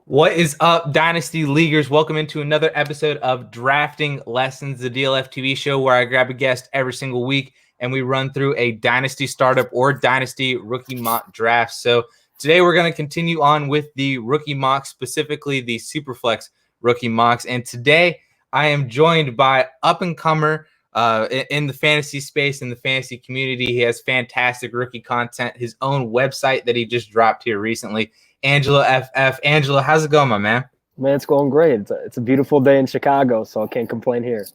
What is up, Dynasty Leaguers? Welcome into another episode of Drafting Lessons, the DLF TV show where I grab a guest every single week and we run through a Dynasty startup or Dynasty rookie mock draft. So today we're going to continue on with the rookie mocks, specifically the SUPERFLEX rookie mocks. And today I am joined by up-and-comer in the fantasy space, in the fantasy community. He has fantastic rookie content, his own website that he just dropped here recently. AngeloFF. Angelo, how's it going, my man? Man, it's going great. It's a beautiful day in Chicago, so I can't complain here.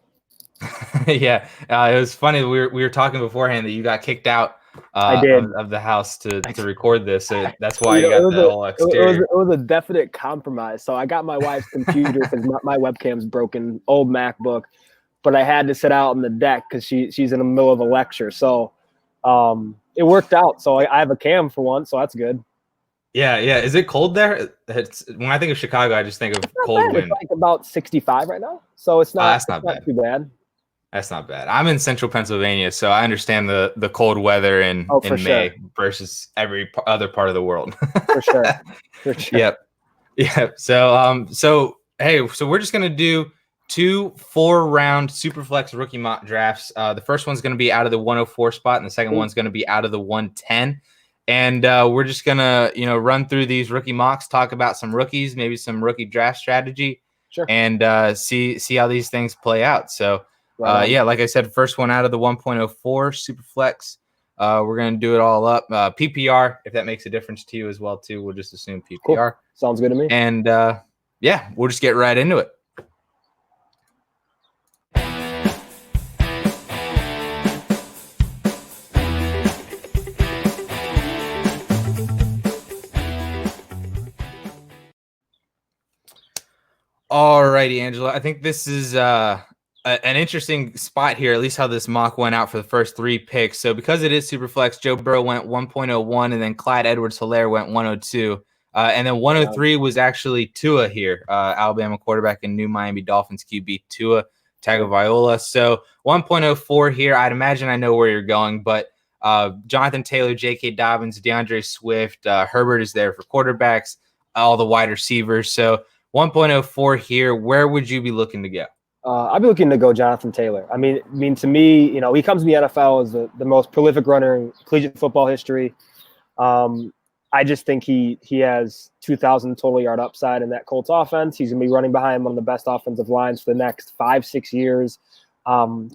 Yeah, it was funny. We were talking beforehand that you got kicked out of the house to record this. So that's why you got the whole exterior. It was a definite compromise. So I got my wife's computer because my webcam's broken, old MacBook, but I had to sit out on the deck because she's in the middle of a lecture. So it worked out. So I have a cam for once, so that's good. Yeah. Is it cold there? When I think of Chicago, I just think of cold wind. It's like about 65 right now, so it's not too bad. That's not bad. I'm in central Pennsylvania, so I understand the cold weather in May versus every other part of the world. For sure. Yep. So we're just gonna do 2 4-round SUPERFLEX rookie mock drafts. The first one's gonna be out of the 104 spot, and the second one's gonna be out of the 110. And we're just gonna, run through these rookie mocks, talk about some rookies, maybe some rookie draft strategy, and see how these things play out. So, like I said, first one out of the 1.04 SUPERFLEX. We're gonna do it all up. PPR, if that makes a difference to you as well, too. We'll just assume PPR. Cool. Sounds good to me. And we'll just get right into it. All righty, Angelo. I think this is an interesting spot here, at least how this mock went out for the first 3 picks. So because it is SUPERFLEX, Joe Burrow went 1.01, and then Clyde Edwards-Helaire went 102. And then 103 was actually Tua here, Alabama quarterback and new Miami Dolphins QB Tua Tagovailoa. So 1.04 here. I'd imagine I know where you're going, but Jonathan Taylor, J.K. Dobbins, DeAndre Swift, Herbert is there for quarterbacks, all the wide receivers. So 1.04 here. Where would you be looking to go? I'd be looking to go Jonathan Taylor. I mean, to me, he comes to the NFL as the most prolific runner in collegiate football history. I just think he has 2,000 total yard upside in that Colts offense. He's going to be running behind one of the best offensive lines for the next 5-6 years.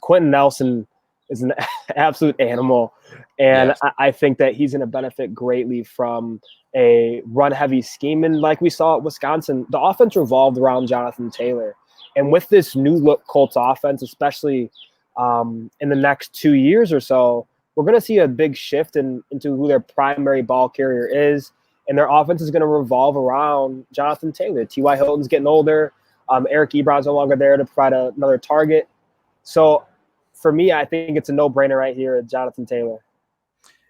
Quentin Nelson is an absolute animal, and yes. I think that he's going to benefit greatly from a run-heavy scheme. And like we saw at Wisconsin, the offense revolved around Jonathan Taylor. And with this new-look Colts offense, especially in the next 2 years or so, we're going to see a big shift into who their primary ball carrier is, and their offense is going to revolve around Jonathan Taylor. T.Y. Hilton's getting older. Eric Ebron's no longer there to provide another target. So for me, I think it's a no-brainer right here at Jonathan Taylor.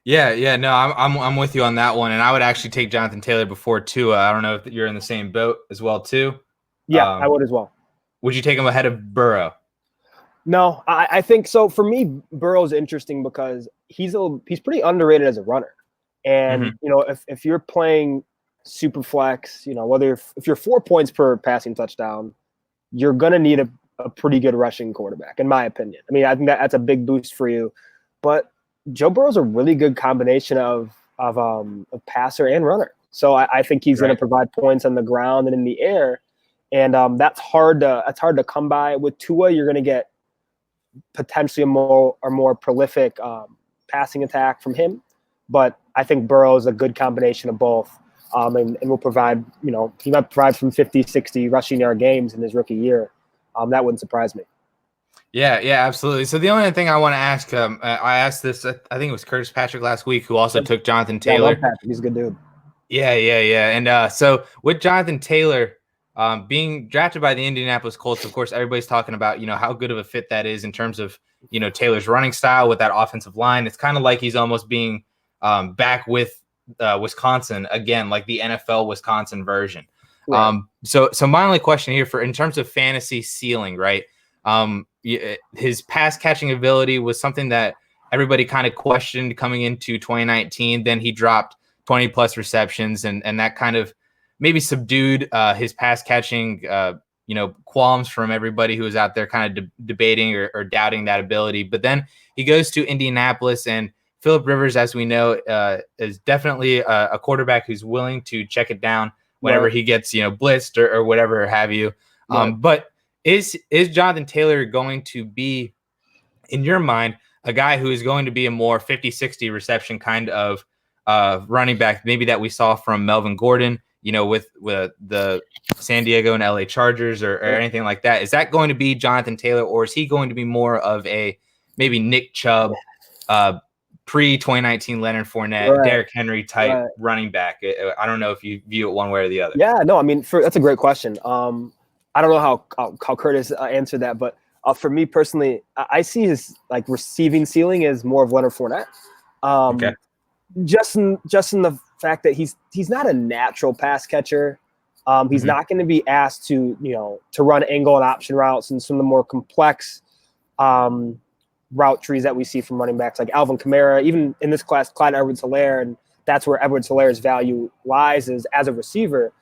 Yeah, no, I'm with you on that one, and I would actually take Jonathan Taylor before Tua. I don't know if you're in the same boat as well, too. Yeah, I would as well. Would you take him ahead of Burrow? No, I think so. For me, Burrow's interesting because he's pretty underrated as a runner, and if you're playing SUPERFLEX, whether if you're 4 points per passing touchdown, you're gonna need a pretty good rushing quarterback, in my opinion. I mean, I think that's a big boost for you, but Joe Burrow's a really good combination of passer and runner. So I think he's going to provide points on the ground and in the air, and that's hard to come by. With Tua, you're going to get potentially a more prolific passing attack from him, but I think Burrow is a good combination of both, and will provide. He might provide from 50, 60 rushing yard games in his rookie year. That wouldn't surprise me. Yeah, absolutely. So the only thing I want to ask, I asked this, I think it was Curtis Patrick last week, who also took Jonathan Taylor. Yeah, Patrick. He's a good dude. Yeah. And so with Jonathan Taylor being drafted by the Indianapolis Colts, of course, everybody's talking about, how good of a fit that is in terms of, Taylor's running style with that offensive line. It's kind of like he's almost being back with Wisconsin again, like the NFL Wisconsin version. Right. So my only question here in terms of fantasy ceiling, right? His pass catching ability was something that everybody kind of questioned coming into 2019. Then he dropped 20 plus receptions, and that kind of maybe subdued his pass catching, qualms from everybody who was out there kind of debating or doubting that ability. But then he goes to Indianapolis, and Phillip Rivers, as we know, is definitely a quarterback who's willing to check it down whenever he gets, blitzed or whatever have you. But is Jonathan Taylor going to be, in your mind, a guy who is going to be a more 50-60 reception kind of running back, maybe that we saw from Melvin Gordon, with the San Diego and LA Chargers or anything like that? Is that going to be Jonathan Taylor, or is he going to be more of a maybe Nick Chubb, pre-2019 Leonard Fournette, Derrick Henry type running back? I don't know if you view it one way or the other. Yeah, no, I mean, that's a great question. I don't know how Curtis answered that, but for me personally, I see his receiving ceiling as more of Leonard Fournette. Okay. Just in the fact that he's not a natural pass catcher. He's not going to be asked to run angle and option routes and some of the more complex route trees that we see from running backs like Alvin Kamara, even in this class, Clyde Edwards-Helaire, and that's where Edwards-Helaire's value lies, is as a receiver.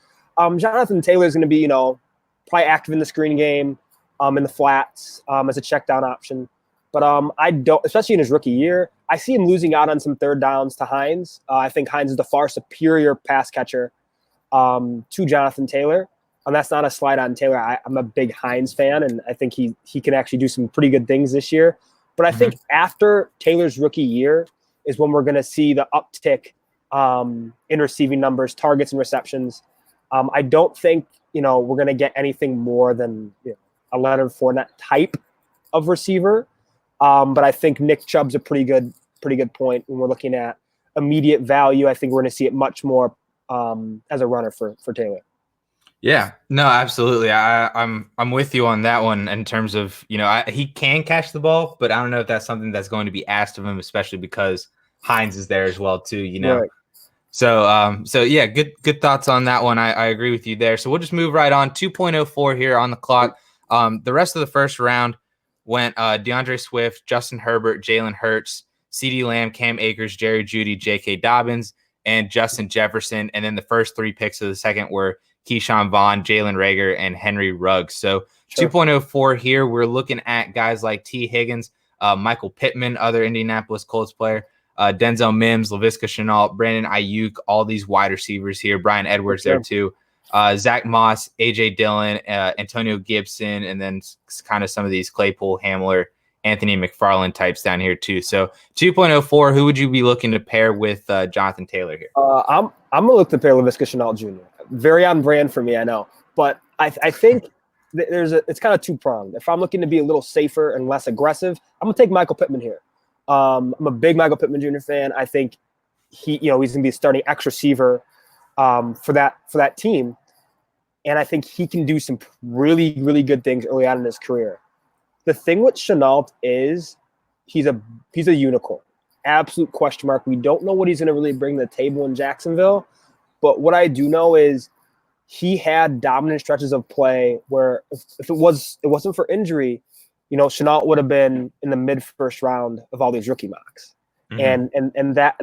Jonathan Taylor is going to be, probably active in the screen game, in the flats, as a check down option. But I don't, especially in his rookie year, I see him losing out on some third downs to Hines. I think Hines is the far superior pass catcher to Jonathan Taylor. And that's not a slide on Taylor. I'm a big Hines fan, and I think he can actually do some pretty good things this year. But I think after Taylor's rookie year is when we're going to see the uptick in receiving numbers, targets, and receptions. I don't think we're going to get anything more than a Leonard Fournette type of receiver. But I think Nick Chubb's a pretty good point when we're looking at immediate value. I think we're going to see it much more as a runner for Taylor. Yeah, no, absolutely. I'm with you on that one in terms of, he can catch the ball, but I don't know if that's something that's going to be asked of him, especially because Hines is there as well too, Right. So yeah, good thoughts on that one. I agree with you there. So we'll just move right on. 2.04 here on the clock. The rest of the first round went DeAndre Swift, Justin Herbert, Jalen Hurts, CeeDee Lamb, Cam Akers, Jerry Jeudy, J.K. Dobbins, and Justin Jefferson. And then the first three picks of the second were Keyshawn Vaughn, Jalen Reagor, and Henry Ruggs. So 2.04 here, we're looking at guys like T. Higgins, Michael Pittman, other Indianapolis Colts player, Denzel Mims, Laviska Shenault, Brandon Ayuk, all these wide receivers here, Brian Edwards there too, Zach Moss, A.J. Dillon, Antonio Gibson, and then kind of some of these Claypool, Hamler, Anthony McFarland types down here too. So 2.04, who would you be looking to pair with Jonathan Taylor here? I'm going to look to pair Laviska Shenault Jr. Very on brand for me, I know. But I think it's kind of two-pronged. If I'm looking to be a little safer and less aggressive, I'm going to take Michael Pittman here. I'm a big Michael Pittman Jr. fan. I think he's going to be starting X receiver for that team. And I think he can do some really, really good things early on in his career. The thing with Shenault is he's a unicorn. Absolute question mark. We don't know what he's going to really bring to the table in Jacksonville. But what I do know is he had dominant stretches of play where if it wasn't for injury, Shenault would have been in the mid-first round of all these rookie mocks. And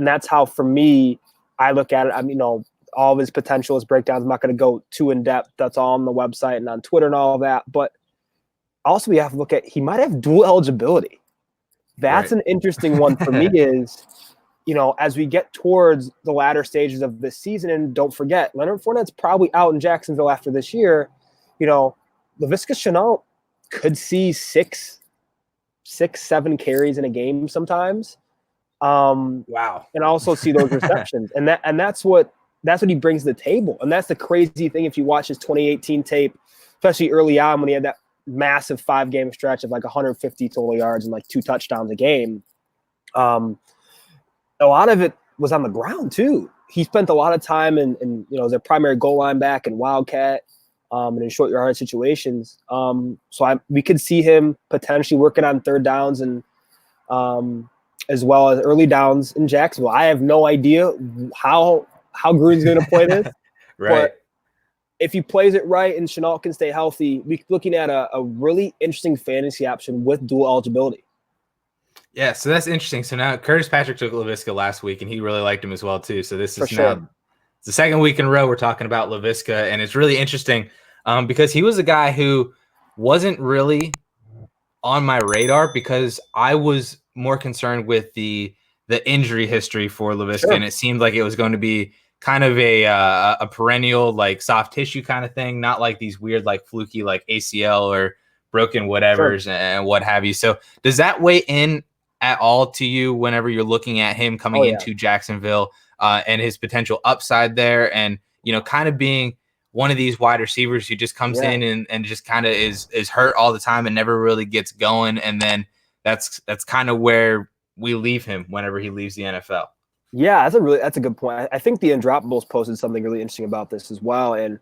that's how, for me, I look at it. I mean, all of his potential, his breakdowns. I'm not going to go too in depth. That's all on the website and on Twitter and all of that. But also we have to look at, he might have dual eligibility. That's an interesting one for me is, as we get towards the latter stages of this season, and don't forget, Leonard Fournette's probably out in Jacksonville after this year, Laviska Shenault could see 6-7 carries in a game sometimes. Wow. And also see those receptions. and that's what he brings to the table. And that's the crazy thing. If you watch his 2018 tape, especially early on when he had that massive 5-game stretch of 150 total yards and 2 touchdowns a game, a lot of it was on the ground too. He spent a lot of time in as a primary goal line back and wildcat, and in short yardage situations. We could see him potentially working on third downs and as well as early downs in Jacksonville. I have no idea how Gruden's going to play this, but if he plays it right and Shenault can stay healthy, we're looking at a really interesting fantasy option with dual eligibility. Yeah, so that's interesting. So now Curtis Patrick took Laviska last week, and he really liked him as well too. So this is It's the second week in a row we're talking about Laviska, and it's really interesting because he was a guy who wasn't really on my radar because I was more concerned with the injury history for Laviska, and it seemed like it was going to be kind of a perennial like soft tissue kind of thing, not like these weird like fluky like ACL or broken whatevers and what have you. So does that weigh in at all to you whenever you're looking at him coming into Jacksonville and his potential upside there, and kind of being one of these wide receivers who just comes in and just kind of is hurt all the time and never really gets going, and then that's kind of where we leave him whenever he leaves the NFL. Yeah, that's a good point. I think the Undroppables posted something really interesting about this as well. And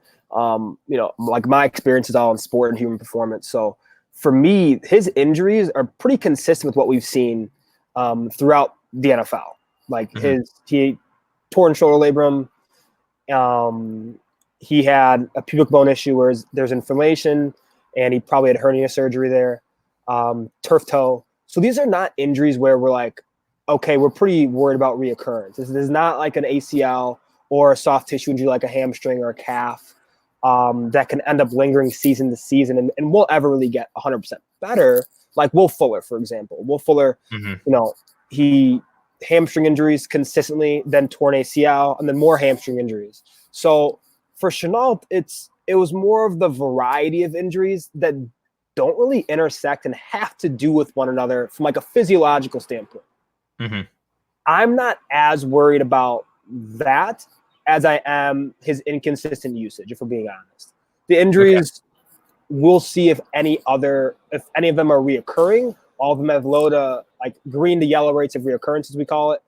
like my experience is all in sport and human performance. So for me, his injuries are pretty consistent with what we've seen throughout the NFL. Like he torn shoulder labrum. He had a pubic bone issue where there's inflammation, and he probably had hernia surgery there. Turf toe. So these are not injuries where we're like, okay, we're pretty worried about reoccurrence. This is not like an ACL or a soft tissue injury like a hamstring or a calf that can end up lingering season to season and won't ever really get 100% better. Like Will Fuller, for example. Will Fuller, he hamstring injuries consistently, then torn ACL, and then more hamstring injuries. So for Shenault, it was more of the variety of injuries that don't really intersect and have to do with one another from like a physiological standpoint. I'm not as worried about that as I am his inconsistent usage, if we're being honest. The injuries, we'll see if any of them are reoccurring. All of them have low to like green to yellow rates of reoccurrence, as we call it.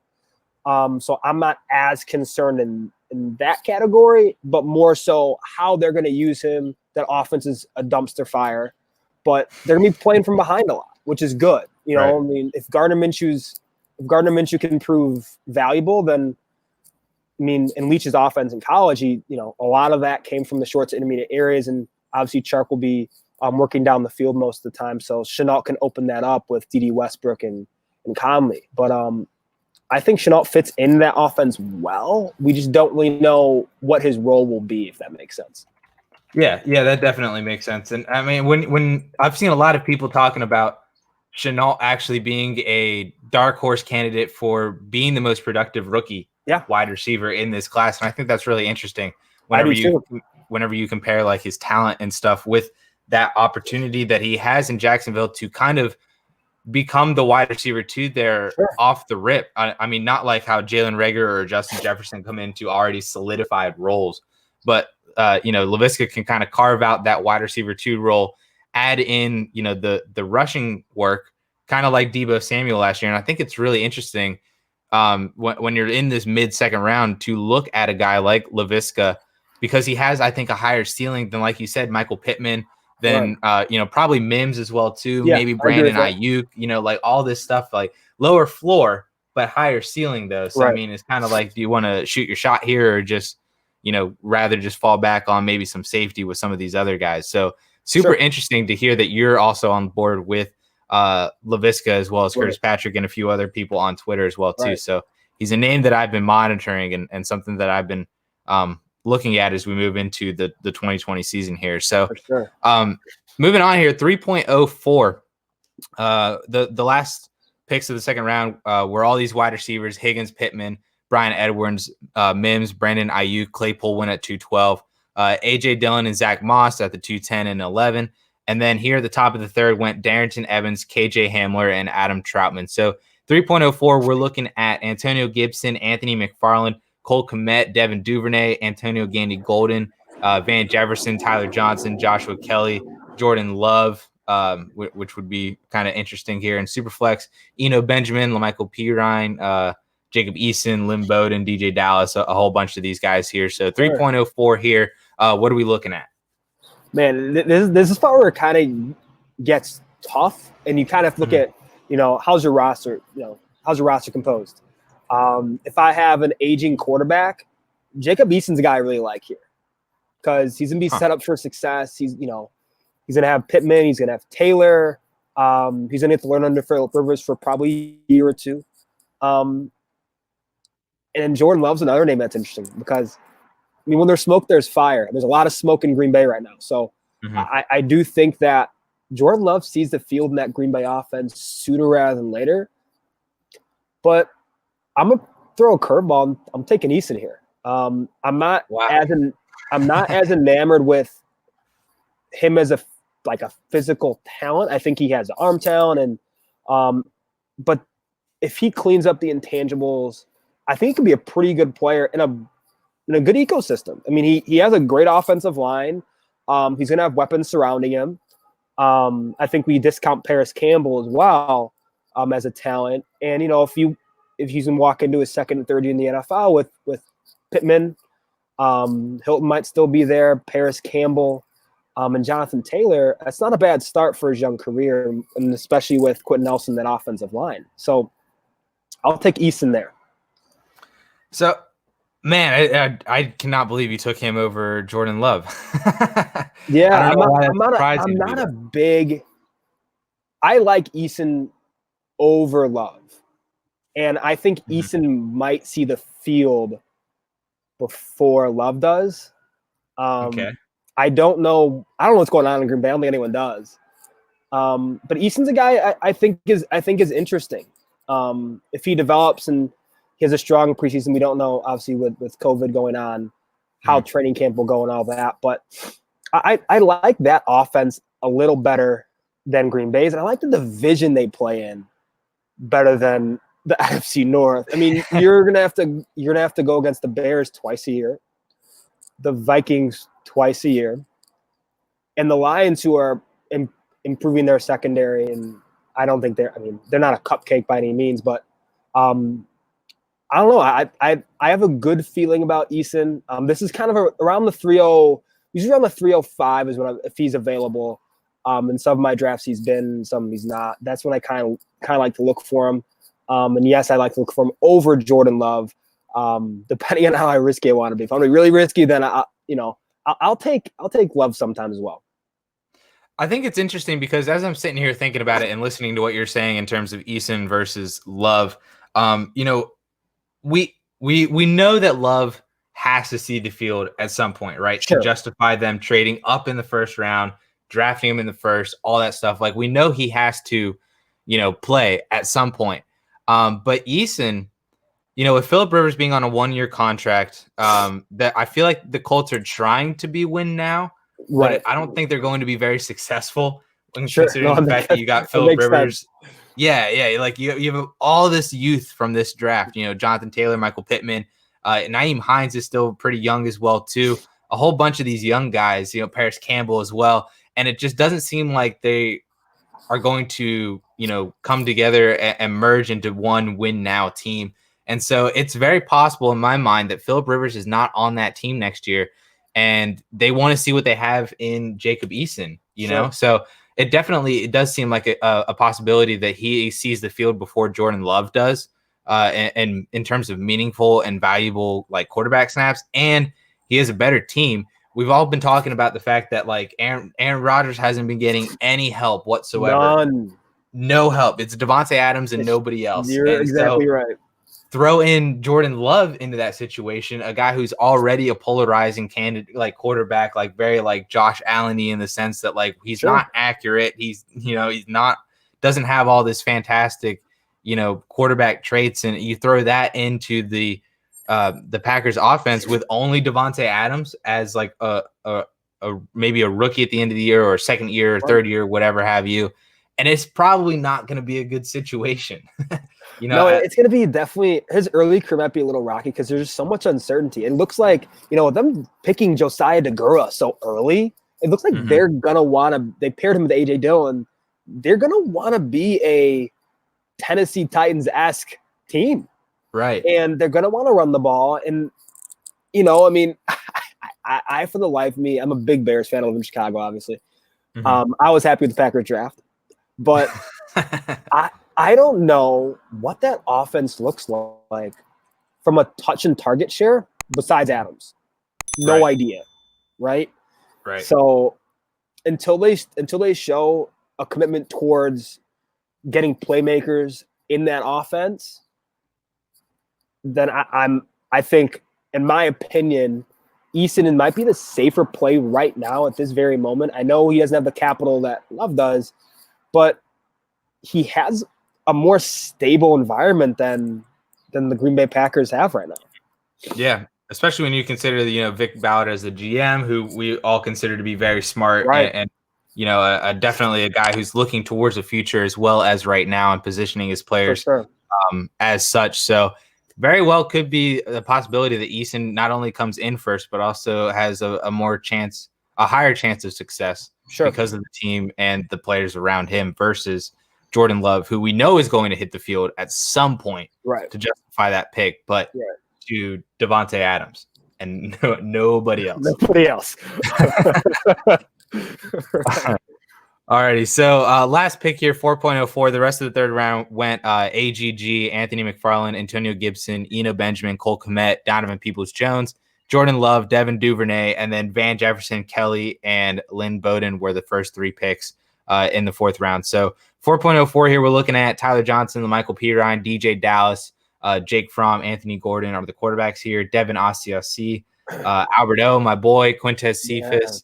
So I'm not as concerned in that category, but more so how they're going to use him. That offense is a dumpster fire, but they're going to be playing from behind a lot, which is good. I mean, if Gardner Minshew can prove valuable, then in Leach's offense in college, a lot of that came from the short to intermediate areas, and obviously Chark will be working down the field most of the time, so Shenault can open that up with D.D. Westbrook and Conley. But I think Shenault fits in that offense well. We just don't really know what his role will be, if that makes sense. Yeah, that definitely makes sense. And I mean, when I've seen a lot of people talking about Shenault actually being a dark horse candidate for being the most productive rookie wide receiver in this class, and I think that's really interesting. Whenever you compare like his talent and stuff with that opportunity that he has in Jacksonville to kind of become the wide receiver two there off the rip. I mean, not like how Jalen Reagor or Justin Jefferson come into already solidified roles, but Laviska can kind of carve out that wide receiver two role, add in, the rushing work, kind of like Deebo Samuel last year. And I think it's really interesting when you're in this mid-second round to look at a guy like Laviska, because he has, I think, a higher ceiling than, like you said, Michael Pittman, then probably Mims as well too, maybe Brandon Ayuk, like all this stuff, like lower floor but higher ceiling though. So I mean, it's kind of like, do you want to shoot your shot here or just rather just fall back on maybe some safety with some of these other guys? So super interesting to hear that you're also on board with Laviska as well as Curtis Patrick and a few other people on Twitter as well too. So he's a name that I've been monitoring and something that I've been looking at as we move into the 2020 season here. So moving on here, 3.04. The last picks of the second round were all these wide receivers: Higgins, Pittman, Brian Edwards, Mims, Brandon Ayuk, Claypool went at 212, AJ Dillon and Zach Moss at the 210 and 11. And then here at the top of the third went Darrington Evans, KJ Hamler, and Adam Troutman. So 3.04, we're looking at Antonio Gibson, Anthony McFarland, Cole Kmet, Devin Duvernay, Antonio Gandy Golden, Van Jefferson, Tyler Johnson, Joshua Kelly, Jordan Love, which would be kind of interesting here in Superflex, Eno Benjamin, LaMichael Pirine, Jacob Eason, Lynn Bowden, DJ Dallas, a whole bunch of these guys here. So 3.04 here. What are we looking at? Man, this is part where it kind of gets tough, and you kind of look at, how's your roster, how's your roster composed? If I have an aging quarterback, Jacob Eason's a guy I really like here because he's going to be set up for success. He's going to have Pittman. He's going to have Taylor. He's going to have to learn under Phillip Rivers for probably a year or two. And Jordan Love's another name that's interesting because mean, when there's smoke, there's fire. There's a lot of smoke in Green Bay right now. So I do think that Jordan Love sees the field in that Green Bay offense sooner rather than later. But I'm gonna throw a curveball. I'm taking Eason here. I'm not as enamored with him as a physical talent. I think he has arm talent, and but if he cleans up the intangibles, I think he could be a pretty good player in a good ecosystem. I mean, he has a great offensive line. He's gonna have weapons surrounding him. I think we discount Paris Campbell as well as a talent. And if he's gonna walk into his second and third year in the NFL with Pittman, Hilton might still be there, Paris Campbell, and Jonathan Taylor, that's not a bad start for his young career, and especially with Quentin Nelson, that offensive line. So I'll take Eason there. So, man, I cannot believe you took him over Jordan Love. Yeah, I'm not a big – I like Eason over Love. And I think Eason might see the field before Love does. Okay. I don't know what's going on in Green Bay. I don't think anyone does. But Eason's a guy I think is interesting. If he develops and he has a strong preseason, we don't know, obviously, with COVID going on, how training camp will go and all that. But I like that offense a little better than Green Bay's, and I like the division they play in better than the NFC North. I mean, you're gonna have to go against the Bears twice a year, the Vikings twice a year, and the Lions, who are improving their secondary. And I don't think they're not a cupcake by any means, but I don't know. I have a good feeling about Eason. This is kind of around the 3-0, usually around the 305 is when if he's available. In some of my drafts he's been, some he's not. That's when I kind of like to look for him. And yes, I like to look for him over Jordan Love, depending on how risky I want to be. If I'm really risky, then I'll take Love sometimes as well. I think it's interesting because as I'm sitting here thinking about it and listening to what you're saying in terms of Eason versus Love, we know that Love has to see the field at some point, right? Sure. To justify them trading up in the first round, drafting him in the first, all that stuff. Like, we know he has to, play at some point. But Eason, with Phillip Rivers being on a 1-year contract, that I feel like the Colts are trying to be win now. Right. But I don't think they're going to be very successful considering the fact that you got Phillip Rivers. Sense. Yeah. Like you have all this youth from this draft, Jonathan Taylor, Michael Pittman, Nyheim Hines is still pretty young as well, too. A whole bunch of these young guys, Paris Campbell as well. And it just doesn't seem like they are going to, come together and merge into one win now team. And so it's very possible in my mind that Phillip Rivers is not on that team next year. And they want to see what they have in Jacob Eason, know? So it does seem like a possibility that he sees the field before Jordan Love does, and in terms of meaningful and valuable like quarterback snaps, and he has a better team. We've all been talking about the fact that like Aaron Rodgers hasn't been getting any help whatsoever. None. No help. It's Devontae Adams and nobody else. You're exactly right. Throw in Jordan Love into that situation, a guy who's already a polarizing candidate, like quarterback, like very like Josh Allen-y in the sense that like he's not accurate. He's doesn't have all this fantastic, quarterback traits, and you throw that into the Packers offense with only Devontae Adams as like a maybe a rookie at the end of the year or second year or third year, whatever have you. And it's probably not going to be a good situation. No, it's going to be definitely his early career might be a little rocky because there's just so much uncertainty. It looks like, them picking Josiah DeGura so early, it looks like they're going to want to, they paired him with A.J. Dillon. They're going to want to be a Tennessee Titans-esque team. Right. And they're going to want to run the ball. And, I for the life of me, I'm a big Bears fan. I live in Chicago, obviously. I was happy with the Packers draft. But I don't know what that offense looks like from a touch and target share besides Adams. No idea, right? Right. So until they show a commitment towards getting playmakers in that offense, then I think, in my opinion, Eason might be the safer play right now at this very moment. I know he doesn't have the capital that Love does, but he has a more stable environment than the Green Bay Packers have right now. Yeah, especially when you consider Vic Ballard as the GM, who we all consider to be very smart, Right. and definitely a guy who's looking towards the future as well as right now and positioning his players as such. So very well could be the possibility that Eason not only comes in first, but also has a higher chance of success because of the team and the players around him versus Jordan Love, who we know is going to hit the field at some point to justify that pick, but to Devontae Adams and nobody else. Nobody else. Alrighty, so last pick here, 4.04. The rest of the third round went AGG, Anthony McFarland, Antonio Gibson, Eno Benjamin, Cole Kmet, Donovan Peoples-Jones, Jordan Love, Devin Duvernay, and then Van Jefferson, Kelly, and Lynn Bowden were the first three picks in the fourth round. So 4.04 here, we're looking at Tyler Johnson, Michael Pirine, DJ Dallas, Jake Fromm, Anthony Gordon are the quarterbacks here. Devin Asiasi, Albert O, my boy, Quintez Cephas,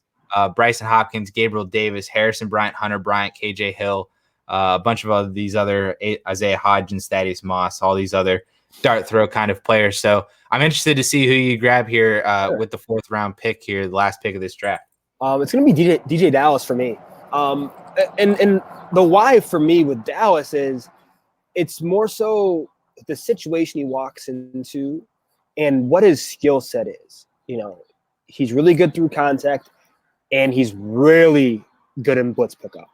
Bryson Hopkins, Gabriel Davis, Harrison Bryant, Hunter Bryant, KJ Hill, a bunch of these other Isaiah Hodgins, Thaddeus Moss, all these other dart throw kind of players. So I'm interested to see who you grab here with the fourth round pick here, the last pick of this draft. It's going to be DJ Dallas for me. And the why for me with Dallas is it's more so the situation he walks into and what his skill set is. He's really good through contact and he's really good in blitz pickup.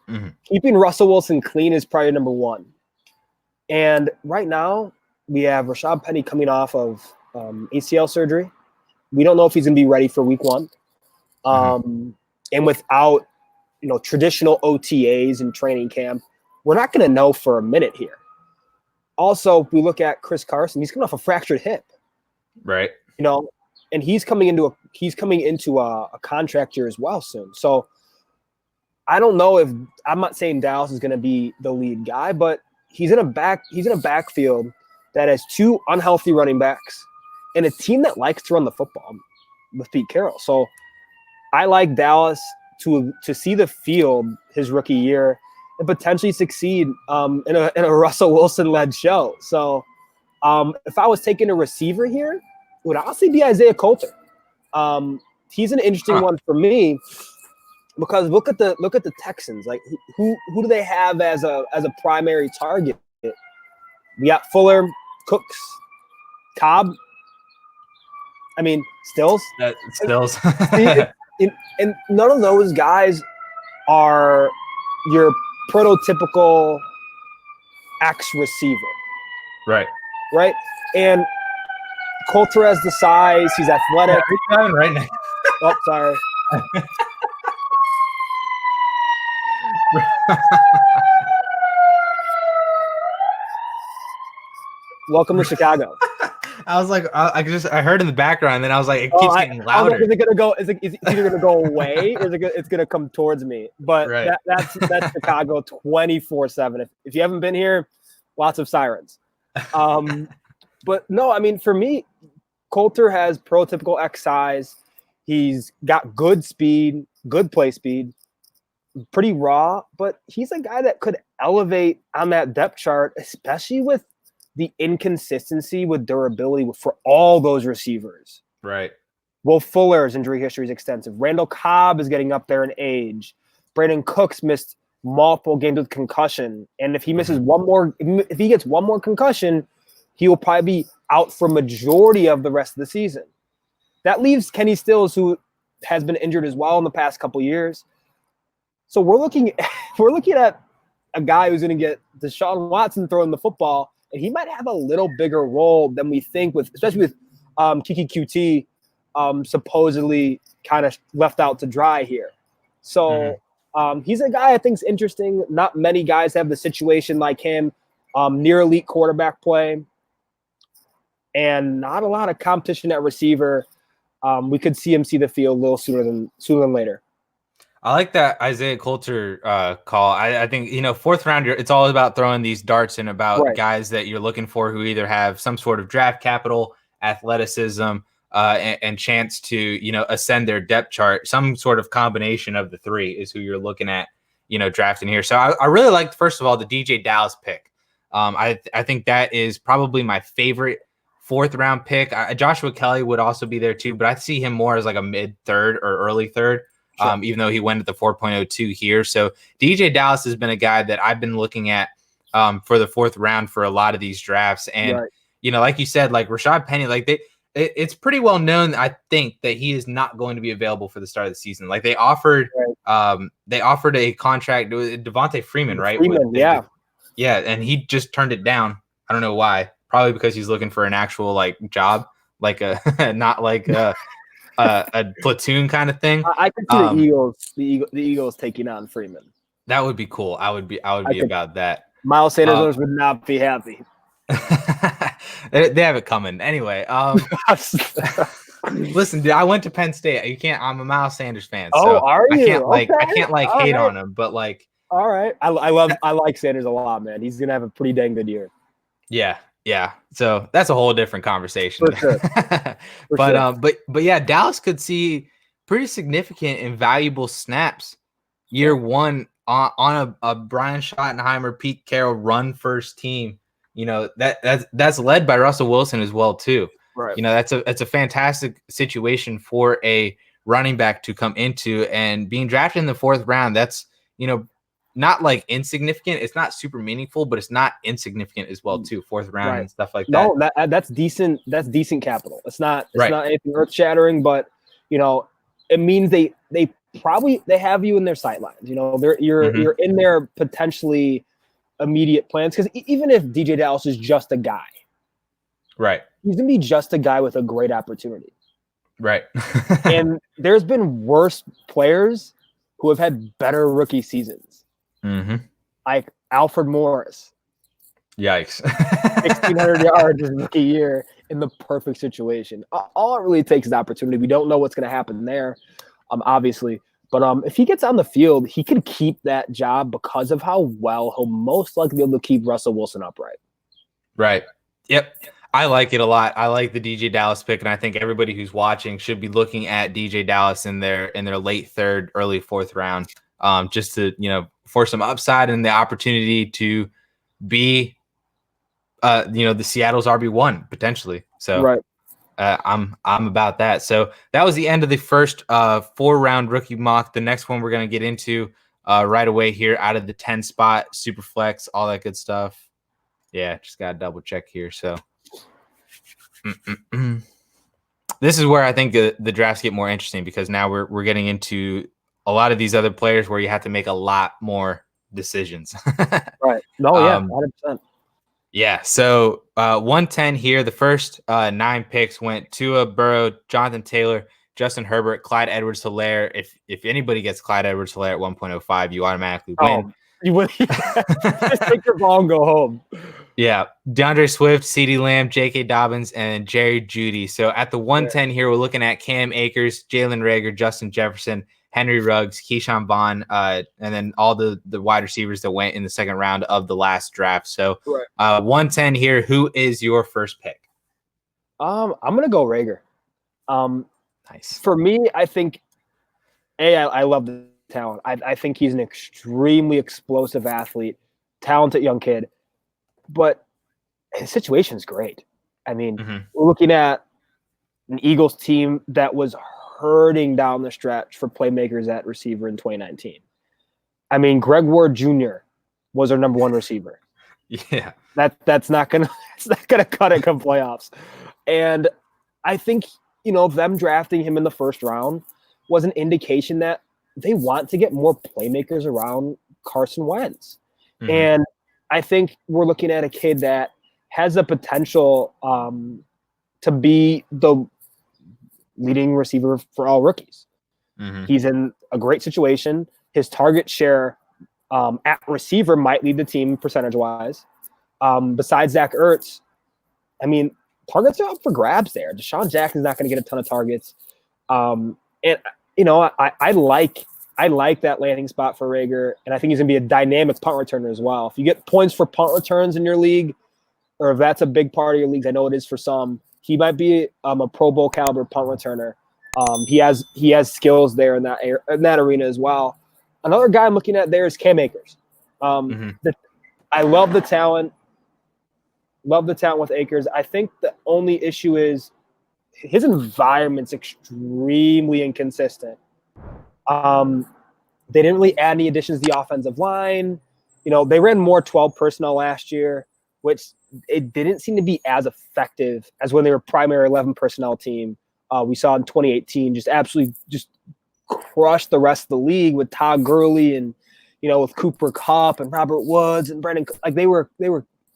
Mm-hmm. Keeping Russell Wilson clean is probably number one. And right now we have Rashad Penny coming off of ACL surgery. We don't know if he's going to be ready for week one. And without, traditional OTAs and training camp, we're not going to know for a minute here. Also, if we look at Chris Carson, he's coming off a fractured hip. Right. And he's coming into a contract year as well soon. So I don't know if I'm not saying Dallas is going to be the lead guy, but he's in a backfield that has two unhealthy running backs and a team that likes to run the football with Pete Carroll. So I like Dallas to see the field his rookie year and potentially succeed in a Russell Wilson-led show. So if I was taking a receiver here, it would honestly be Isaiah Coulter. He's an interesting one for me because look at the Texans. Like who do they have as a primary target? We got Fuller, Cooks, Cobb. I mean, Stills. Stills. And none of those guys are your prototypical X receiver. Right. Right. And Coulter has the size. He's athletic. Yeah, right now. Oh, sorry. Welcome to Chicago. I was like, I heard in the background, and then I was like, it keeps getting louder. Like, is it gonna go? Is it either gonna go away, or it's gonna come towards me? But that's Chicago 24/7. If you haven't been here, lots of sirens. But no, I mean, for me, Coulter has prototypical X size. He's got good speed, good play speed, pretty raw. But he's a guy that could elevate on that depth chart, especially with the inconsistency with durability for all those receivers. Right. Will Fuller's injury history is extensive. Randall Cobb is getting up there in age. Brandon Cooks missed multiple games with concussion. And if he misses if he gets one more concussion, he will probably be out for majority of the rest of the season. That leaves Kenny Stills, who has been injured as well in the past couple years. So we're looking at a guy who's going to get Deshaun Watson throwing the football, and he might have a little bigger role than we think, especially with Kiki QT supposedly kind of left out to dry here. So he's a guy I think is interesting. Not many guys have the situation like him, near elite quarterback play, and not a lot of competition at receiver. We could see him see the field a little sooner than later. I like that Isaiah Coulter call. I think, fourth round, it's all about throwing these darts and about guys that you're looking for who either have some sort of draft capital, athleticism, and chance to, ascend their depth chart. Some sort of combination of the three is who you're looking at, drafting here. So I really liked, first of all, the DJ Dallas pick. I think that is probably my favorite fourth round pick. Joshua Kelly would also be there too, but I see him more as like a mid third or early third. Sure. Even though he went at the 4.02 here. So DJ Dallas has been a guy that I've been looking at for the fourth round for a lot of these drafts. And, like you said, like Rashad Penny, like it's pretty well known, I think, that he is not going to be available for the start of the season. Like they offered a contract to Devontae Freeman, right? Yeah. Yeah. And he just turned it down. I don't know why. Probably because he's looking for an actual like job, like not like a platoon kind of thing. I could see the Eagles taking on Freeman. That would be cool. I would be about that. Miles Sanders owners would not be happy. They have it coming anyway. Listen, dude, I went to Penn State. I'm a Miles Sanders fan. So are you? I can't hate on him, but like. All right, I like Sanders a lot, man. He's gonna have a pretty dang good year. Yeah. So that's a whole different conversation. For sure. But yeah, Dallas could see pretty significant and valuable snaps year one on a Brian Schottenheimer, Pete Carroll run first team. That's led by Russell Wilson as well too. Right. That's a fantastic situation for a running back to come into, and being drafted in the fourth round. That's not like insignificant. It's not super meaningful, but it's not insignificant as well too. Fourth round and stuff like that. No, that's decent. That's decent capital. It's not anything earth shattering, but it means they have you in their sightlines. You're in their potentially immediate plans, because even if DJ Dallas is just a guy, right, he's gonna be just a guy with a great opportunity, right. And there's been worse players who have had better rookie seasons. Mm-hmm. Like Alfred Morris. Yikes. 1,600 yards his rookie year in the perfect situation. All it really takes is opportunity. We don't know what's going to happen there, obviously. But if he gets on the field, he can keep that job because of how well he'll most likely be able to keep Russell Wilson upright. Right. Yep. I like it a lot. I like the DJ Dallas pick, and I think everybody who's watching should be looking at DJ Dallas in their late third, early fourth round, just to for some upside and the opportunity to be, the Seattle's RB1 potentially. So right. I'm about that. So that was the end of the first 4-round rookie mock. The next one we're gonna get into right away here out of the 10 spot, SUPERFLEX, all that good stuff. Yeah, just gotta double check here. So. This is where I think the drafts get more interesting, because now we're getting into a lot of these other players where you have to make a lot more decisions. Right. No, yeah, 100%. Yeah. So 110 here. The first 9 picks went Tua, Burrow, Jonathan Taylor, Justin Herbert, Clyde Edwards-Helaire. If anybody gets Clyde Edwards-Helaire at 1.05, you automatically win. You win. Just take your ball and go home. Yeah, DeAndre Swift, CeeDee Lamb, J.K. Dobbins, and Jerry Jeudy. So at the 110 here, we're looking at Cam Akers, Jalen Reagor, Justin Jefferson, Henry Ruggs, Keyshawn Vaughn, and then all the wide receivers that went in the second round of the last draft. So 110 here. Who is your first pick? I'm gonna go Reagor. Nice. For me, I think I love the talent. I think he's an extremely explosive athlete, talented young kid. But his situation is great. I mean, we're looking at an Eagles team that was hurting down the stretch for playmakers at receiver in 2019. I mean, Greg Ward Jr. was our number 1 receiver. Yeah, that's not gonna cut it come playoffs. And I think them drafting him in the first round was an indication that they want to get more playmakers around Carson Wentz. And I think we're looking at a kid that has the potential to be the leading receiver for all rookies. He's in a great situation. His target share at receiver might lead the team percentage-wise. Besides Zach Ertz, I mean, targets are up for grabs there. Deshaun Jackson's not going to get a ton of targets. And, I like that landing spot for Reagor, and I think he's going to be a dynamic punt returner as well. If you get points for punt returns in your league, or if that's a big part of your leagues, I know it is for some, He might be a Pro Bowl caliber punt returner. He has skills there in that arena as well. Another guy I'm looking at there is Cam Akers. I love the talent. Love the talent with Akers. I think the only issue is his environment's extremely inconsistent. They didn't really add any additions to the offensive line. They ran more 12 personnel last year, which it didn't seem to be as effective as when they were primary 11 personnel team. We saw in 2018 just absolutely just crush the rest of the league with Todd Gurley and with Cooper Kupp and Robert Woods and Brandon. Like they were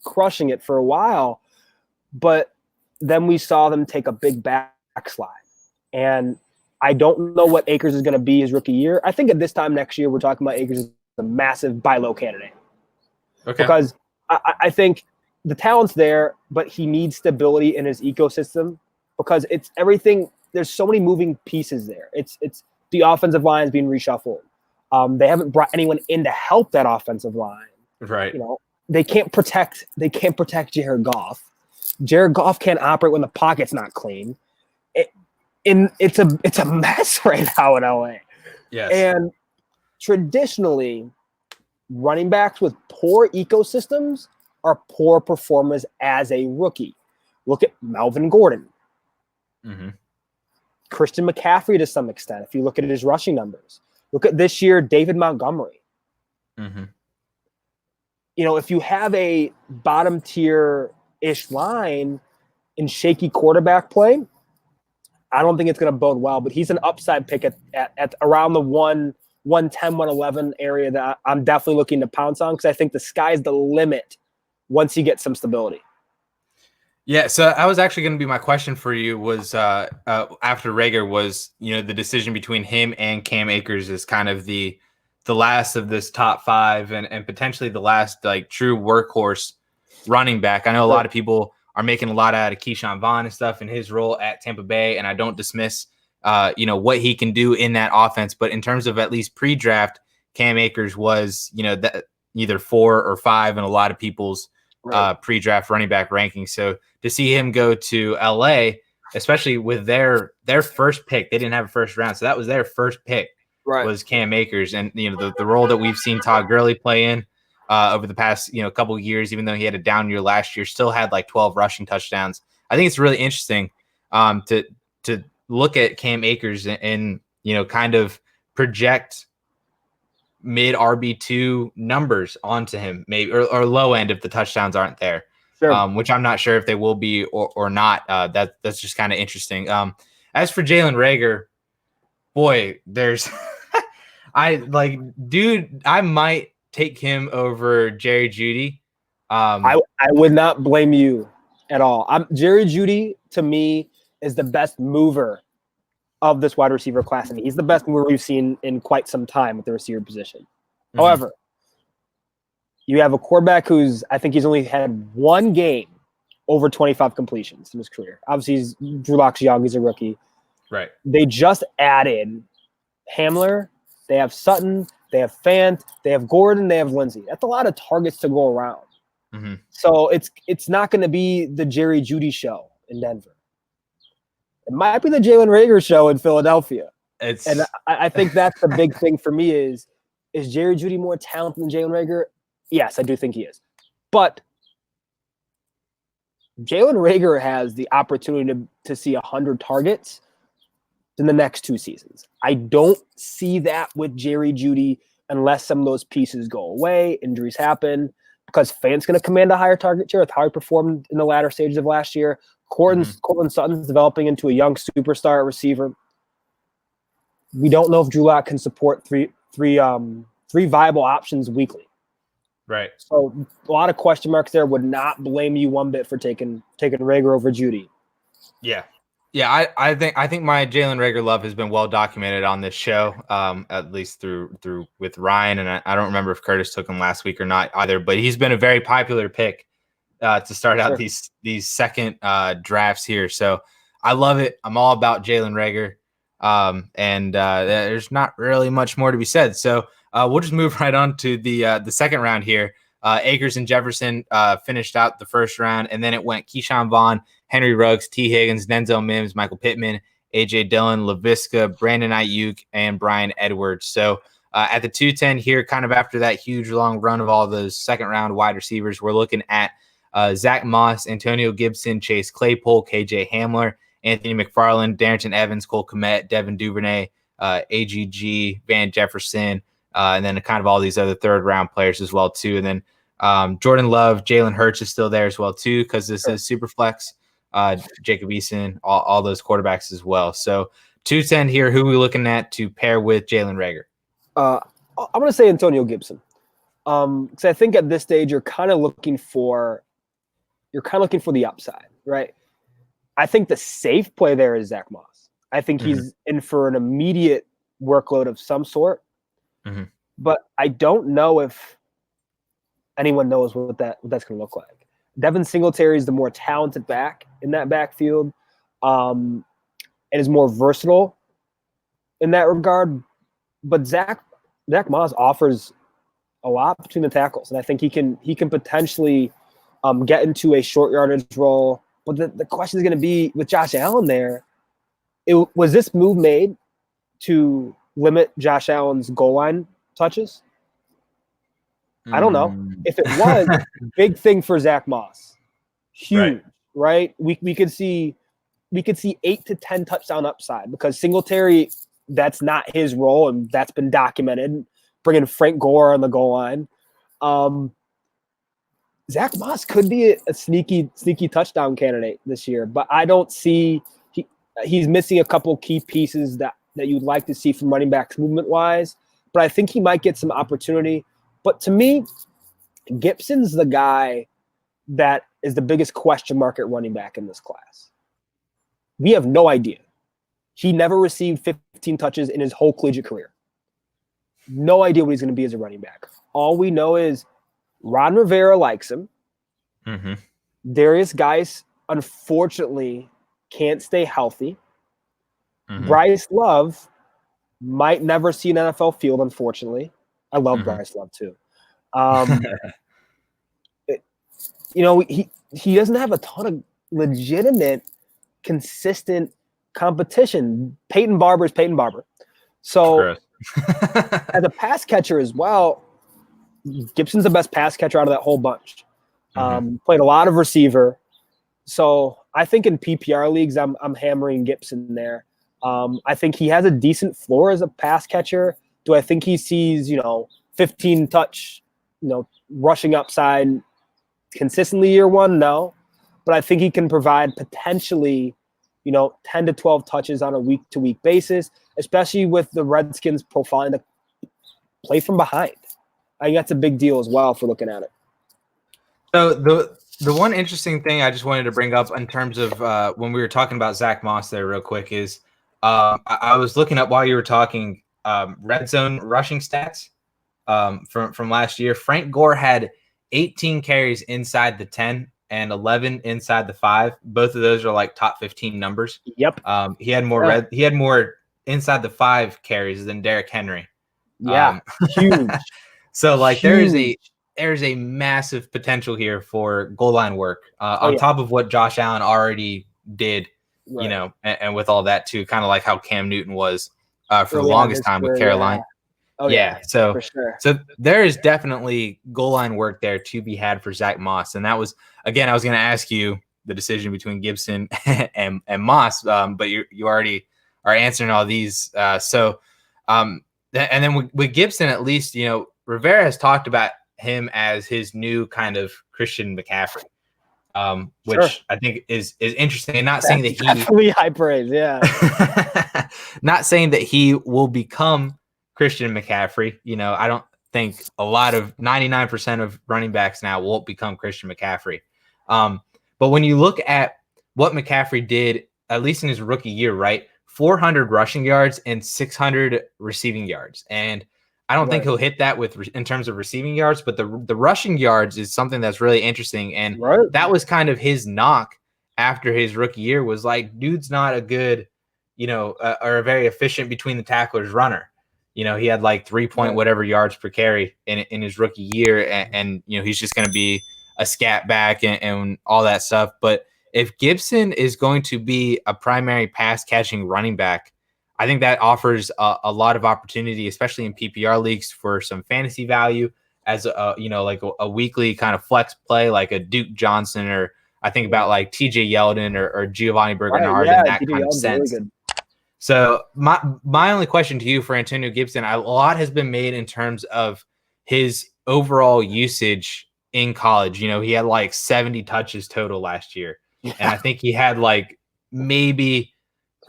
crushing it for a while, but then we saw them take a big backslide. And I don't know what Akers is going to be his rookie year. I think at this time next year, we're talking about Akers as a massive buy low candidate. Okay. Because I think the talent's there, but he needs stability in his ecosystem because it's everything. There's so many moving pieces there. It's the offensive line is being reshuffled. They haven't brought anyone in to help that offensive line. Right. They can't protect Jared Goff. Jared Goff can't operate when the pocket's not clean. It's a mess right now in LA. Yes. And traditionally, running backs with poor ecosystems are poor performers as a rookie. Look at Melvin Gordon. Christian McCaffrey to some extent, if you look at his rushing numbers. Look at this year, David Montgomery. If you have a bottom tier-ish line in shaky quarterback play, I don't think it's going to bode well, but he's an upside pick at around the 110, 111 area that I'm definitely looking to pounce on because I think the sky's the limit once he gets some stability. Yeah, so that was actually going to be my question for you was after Reagor was, the decision between him and Cam Akers is kind of the last of this top five and potentially the last true workhorse running back. I know a lot of people are making a lot out of Keyshawn Vaughn and stuff in his role at Tampa Bay, and I don't dismiss what he can do in that offense. But in terms of at least pre-draft, Cam Akers was that either 4 or 5 in a lot of people's pre-draft running back rankings. So to see him go to LA, especially with their first pick, they didn't have a first round, so that was their first pick. Was Cam Akers, and the role that we've seen Todd Gurley play in over the past couple of years, even though he had a down year last year, still had 12 rushing touchdowns. I think it's really interesting to look at Cam Akers and kind of project mid RB2 numbers onto him, maybe or low end if the touchdowns aren't there. Sure. Which I'm not sure if they will be or not. That's just kind of interesting. As for Jalen Reagor, boy, there's I might take him over Jerry Jeudy. I would not blame you at all. Jerry Jeudy to me is the best mover of this wide receiver class, and he's the best mover we've seen in quite some time at the receiver position. However, you have a quarterback I think he's only had one game over 25 completions in his career. Obviously, Drew Lock's young; he's a rookie. Right. They just added Hamler. They have Sutton. They have Fant. They have Gordon. They have Lindsey. That's a lot of targets to go around. So it's not going to be the Jerry Jeudy show in Denver. It might be the Jalen Reagor show in Philadelphia. And I think that's the big thing for me is Jerry Jeudy more talented than Jalen Reagor? Yes, I do think he is. But Jalen Reagor has the opportunity to see 100 targets in the next 2 seasons. I don't see that with Jerry Jeudy unless some of those pieces go away, injuries happen, because Fant's going to command a higher target share with how he performed in the latter stages of last year. Courtland Sutton's developing into a young superstar receiver. We don't know if Drew Lock can support three viable options weekly. Right. So a lot of question marks there. Would not blame you one bit for taking Reagor over Jeudy. Yeah. Yeah, I think my Jalen Reagor love has been well documented on this show, at least through with Ryan, and I don't remember if Curtis took him last week or not either. But he's been a very popular pick to start out these second drafts here. So I love it. I'm all about Jalen Reagor, and there's not really much more to be said. So we'll just move right on to the second round here. Akers and Jefferson finished out the first round, and then it went Keyshawn Vaughn Henry Ruggs, T. Higgins, Denzel Mims, Michael Pittman, A.J. Dillon, Laviska, Brandon Ayuk, and Brian Edwards. So at the 210 here, kind of after that huge long run of all those second-round wide receivers, we're looking at Zach Moss, Antonio Gibson, Chase Claypool, KJ Hamler, Anthony McFarland, Darrington Evans, Cole Kmet, Devin Duvernay, AGG, Van Jefferson, and then kind of all these other third-round players as well, too. And then Jordan Love, Jalen Hurts is still there as well, too, because this is Superflex. Jacob Eason, all those quarterbacks as well. So 210 here, who are we looking at to pair with Jalen Reagor? I'm going to say Antonio Gibson. Because I think at this stage you're kind of looking for the upside, right? I think the safe play there is Zach Moss. I think he's in for an immediate workload of some sort. But I don't know if anyone knows what that's going to look like. Devin Singletary is the more talented back in that backfield, and is more versatile in that regard. But Zach Moss offers a lot between the tackles, and I think he can potentially get into a short yardage role. But the question is going to be with Josh Allen there. Was this move made to limit Josh Allen's goal line touches? I don't know. If it was, big thing for Zach Moss. Huge, right? We could see 8 to 10 touchdown upside because Singletary, that's not his role, and that's been documented. Bringing Frank Gore on the goal line. Zach Moss could be a sneaky touchdown candidate this year, but I don't see he's missing a couple key pieces that you'd like to see from running backs movement-wise, but I think he might get some opportunity. But to me, Gibson's the guy that is the biggest question mark at running back in this class. We have no idea. He never received 15 touches in his whole collegiate career. No idea what he's going to be as a running back. All we know is Ron Rivera likes him. Darius Geis, unfortunately, can't stay healthy. Bryce Love might never see an NFL field, unfortunately. I love Bryce Love too. He doesn't have a ton of legitimate, consistent competition. Peyton Barber is Peyton Barber. So as a pass catcher as well, Gibson's the best pass catcher out of that whole bunch. Played a lot of receiver. So I think in PPR leagues, I'm hammering Gibson there. I think he has a decent floor as a pass catcher. Do I think he sees, 15 touch, rushing upside consistently year one? No. But I think he can provide potentially, 10 to 12 touches on a week-to-week basis, especially with the Redskins profiling to play from behind. I think that's a big deal as well for looking at it. So the one interesting thing I just wanted to bring up in terms of when we were talking about Zach Moss there real quick is I was looking up while you were talking red zone rushing stats from last year. Frank Gore had 18 carries inside the 10 and 11 inside the 5. Both of those are like top 15 numbers. Yep. He had more he had more inside the 5 carries than Derrick Henry. Yeah. Huge. So like there's a massive potential here for goal line work on top of what Josh Allen already did, and with all that too, kind of like how Cam Newton was for the longest time with Carolina. So for sure. So there is definitely goal line work there to be had for Zach Moss. And that was, again, I was going to ask you the decision between Gibson and Moss, but you already are answering all these. And then with Gibson, at least, Rivera has talked about him as his new kind of Christian McCaffrey, which I think is interesting. And not saying that he definitely high praise, not saying that he will become Christian McCaffrey. I don't think a lot of 99% of running backs now won't become Christian McCaffrey. But when you look at what McCaffrey did, at least in his rookie year, right? 400 rushing yards and 600 receiving yards. And I don't think he'll hit that in terms of receiving yards, but the rushing yards is something that's really interesting. And that was kind of his knock after his rookie year was like, dude's not a good, or a very efficient between the tacklers runner. He had like 3 point whatever yards per carry in his rookie year. And he's just going to be a scat back and all that stuff. But if Gibson is going to be a primary pass catching running back, I think that offers a lot of opportunity, especially in PPR leagues, for some fantasy value as like a weekly kind of flex play, like a Duke Johnson, or I think about like TJ Yeldon or Giovanni Bernard in that kind of sense. Really good. So my only question to you for Antonio Gibson, a lot has been made in terms of his overall usage in college. He had like 70 touches total last year. Yeah. And I think he had like maybe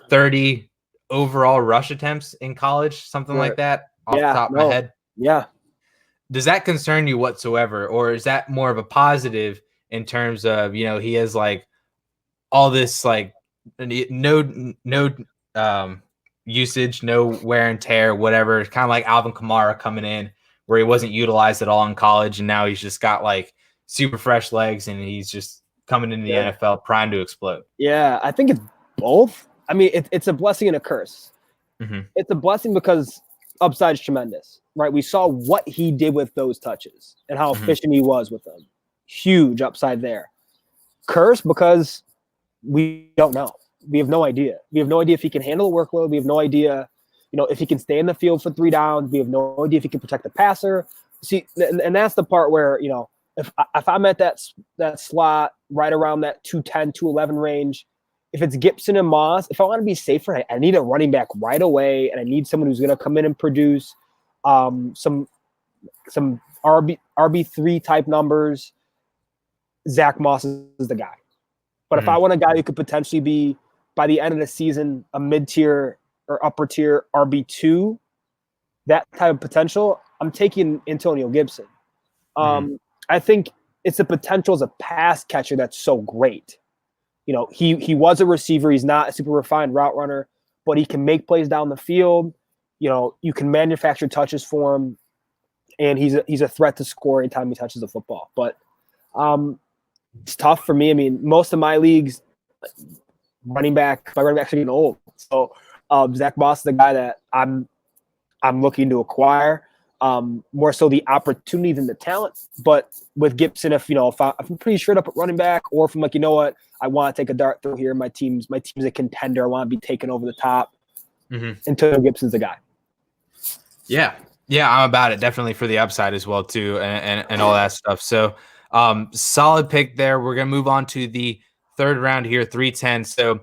30 overall rush attempts in college, something like that, off the top of my head. Yeah. Does that concern you whatsoever? Or is that more of a positive in terms of, he has like all this like no usage, no wear and tear, whatever. It's kind of like Alvin Kamara coming in where he wasn't utilized at all in college, and now he's just got like super fresh legs and he's just coming into the NFL primed to explode. Yeah, I think it's both. I mean, it's a blessing and a curse. Mm-hmm. It's a blessing because upside's tremendous, right? We saw what he did with those touches and how efficient he was with them. Huge upside there. Curse because we don't know. We have no idea. We have no idea if he can handle the workload. We have no idea, if he can stay in the field for 3 downs. We have no idea if he can protect the passer. See, and that's the part where, if I'm at that slot right around that 210, 211 range, if it's Gibson and Moss, if I want to be safer, I need a running back right away, and I need someone who's going to come in and produce some RB3 type numbers. Zach Moss is the guy. But if I want a guy who could potentially be, by the end of the season, a mid-tier or upper-tier RB2, that type of potential, I'm taking Antonio Gibson. I think it's the potential as a pass catcher that's so great. He was a receiver. He's not a super refined route runner, but he can make plays down the field. You can manufacture touches for him, and he's a threat to score anytime he touches the football. But it's tough for me. I mean, most of my leagues, my running backs are getting old. So Zach Moss is the guy that I'm looking to acquire. More so the opportunity than the talent. But with Gibson, if I'm pretty straight up at running back, or if I'm like, I want to take a dart through here. My team's a contender. I want to be taken over the top. Antonio Gibson's the guy. Yeah, I'm about it. Definitely for the upside as well too, and all that stuff. So solid pick there. We're gonna move on to the third round here, 310. So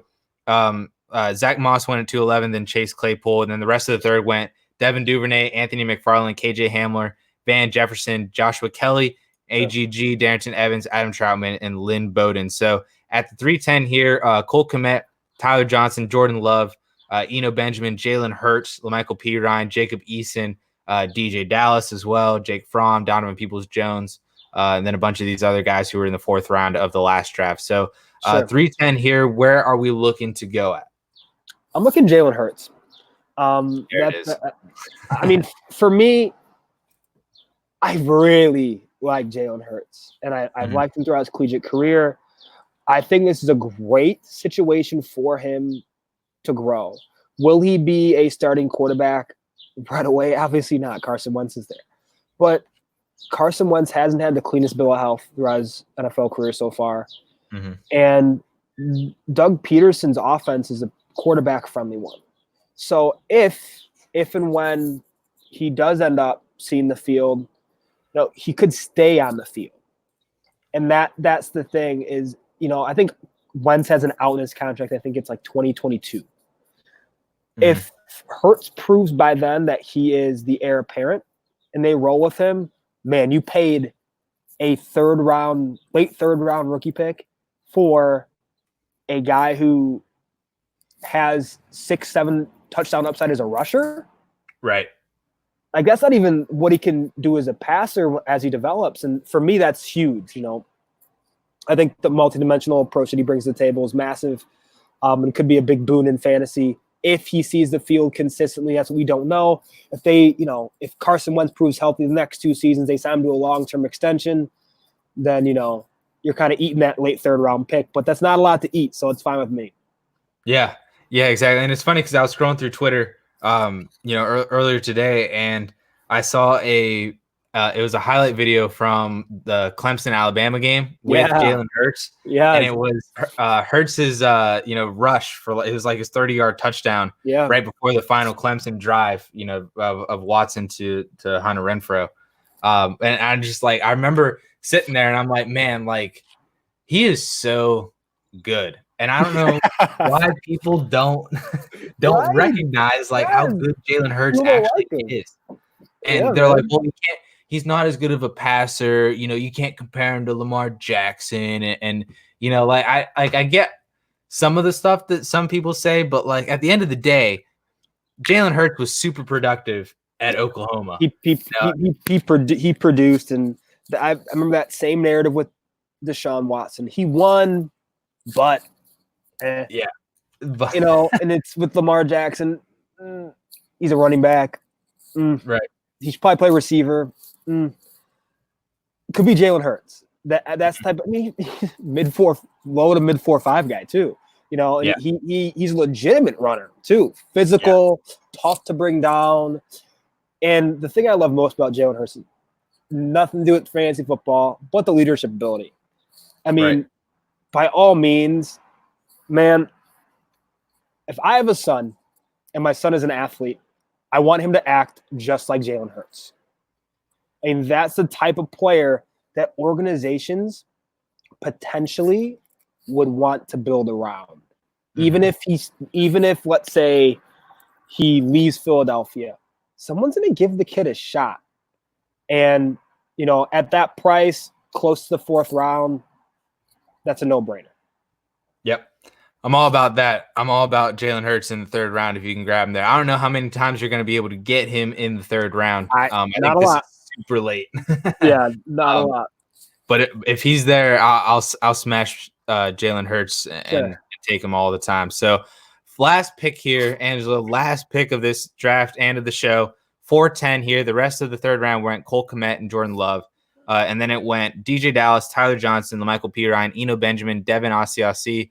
Zach Moss went at 211, then Chase Claypool, and then the rest of the third went Devin Duvernay, Anthony McFarland, KJ Hamler, Van Jefferson, Joshua Kelly, AGG, Darrington Evans, Adam Troutman, and Lynn Bowden. So at the 310 here, Cole Kmet, Tyler Johnson, Jordan Love, Eno Benjamin, Jalen Hurts, LaMichael Pirine, Jacob Eason, DJ Dallas as well, Jake Fromm, Donovan Peoples-Jones, and then a bunch of these other guys who were in the 4th round of the last draft. So 310 here, where are we looking to go at? I'm looking Jalen Hurts. I mean, for me, I really like Jalen Hurts, and I've liked him throughout his collegiate career. I think this is a great situation for him to grow. Will he be a starting quarterback right away? Obviously not. Carson Wentz is there. But Carson Wentz hasn't had the cleanest bill of health throughout his NFL career so far. And Doug Peterson's offense is a quarterback-friendly one. So if and when he does end up seeing the field, he could stay on the field. And that's the thing is, I think Wentz has an out in his contract. I think it's like 2022. If Hurts proves by then that he is the heir apparent and they roll with him, man, you paid a late third round rookie pick for a guy who has 6-7 touchdown upside as a rusher. Right. Like, that's not even what he can do as a passer as he develops. And for me, that's huge. I think the multidimensional approach that he brings to the table is massive. And could be a big boon in fantasy if he sees the field consistently. That's what we don't know. If Carson Wentz proves healthy the next 2 seasons, they sign him to a long-term extension, then, you're kind of eating that late third round pick. But that's not a lot to eat, so it's fine with me. Yeah, exactly. And it's funny because I was scrolling through Twitter, earlier today, and I saw a It was a highlight video from the Clemson-Alabama game with Yeah. Jalen Hurts. Yeah. And it was Hurts's, rush for it was like his 30-yard touchdown Yeah. right before the final Clemson drive, of Watson to Hunter Renfrow. And I'm just like, I remember sitting there and I'm like, man, like he is so good. And I don't know why people don't Right. recognize like how good Jalen Hurts People actually like him. is. Yeah, And they're like, man. well, he's not as good of a passer. You can't compare him to Lamar Jackson. And like I get some of the stuff that some people say, but like at the end of the day, Jalen Hurts was super productive at Oklahoma. He produced, and I remember that same narrative with Deshaun Watson. He won, but yeah, but, and it's with Lamar Jackson. He's a running back, right? He should probably play receiver. Could be Jalen Hurts. That's the type of low to mid 4.5 guy too. And he's a legitimate runner too. Physical, tough to bring down. And the thing I love most about Jalen Hurts is nothing to do with fantasy football, but the leadership ability. I mean, by all means, man, if I have a son and my son is an athlete, I want him to act just like Jalen Hurts. I mean, that's the type of player that organizations potentially would want to build around. Even if let's say he leaves Philadelphia, someone's going to give the kid a shot. And, at that price, close to the 4th round, that's a no-brainer. Yep. I'm all about that. I'm all about Jalen Hurts in the 3rd round if you can grab him there. I don't know how many times you're going to be able to get him in the 3rd round. I think this is super late. Yeah, not a lot. But if he's there, I'll smash Jalen Hurts and take him all the time. So last pick here, Angelo, last pick of this draft and of the show, 410 here. The rest of the 3rd round went Cole Kmet and Jordan Love. And then it went DJ Dallas, Tyler Johnson, LaMichael Pirine, Eno Benjamin, Devin Asiasi,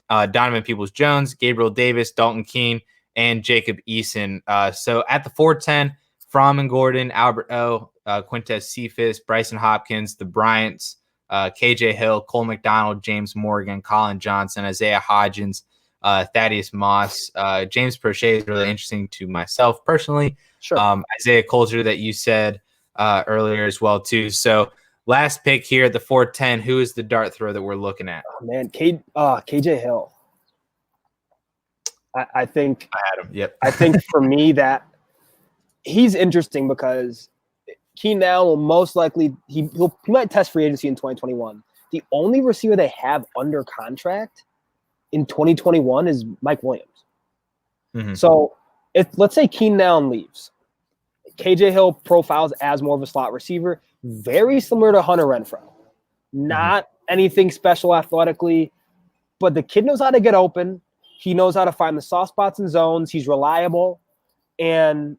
Donovan Peoples-Jones, Gabriel Davis, Dalton Keene, and Jacob Eason. So at the 410, Fromm and Gordon, Albert O, Quintez Cephas, Bryson Hopkins, the Bryants, KJ Hill, Cole McDonald, James Morgan, Colin Johnson, Isaiah Hodgins, Thaddeus Moss. James Prochet is really interesting to myself personally. Sure. Isaiah Coulter that you said earlier as well too. So last pick here at the 410, who is the dart throw that we're looking at? Oh, man, KJ Hill. I think I had him. Yep. I think for me that he's interesting because Keenan Allen will most likely he might test free agency in 2021. The only receiver they have under contract in 2021 is Mike Williams. Mm-hmm. So let's say Keenan Allen leaves, KJ Hill profiles as more of a slot receiver, very similar to Hunter Renfrow. Not anything special athletically, but the kid knows how to get open. He knows how to find the soft spots and zones. He's reliable. And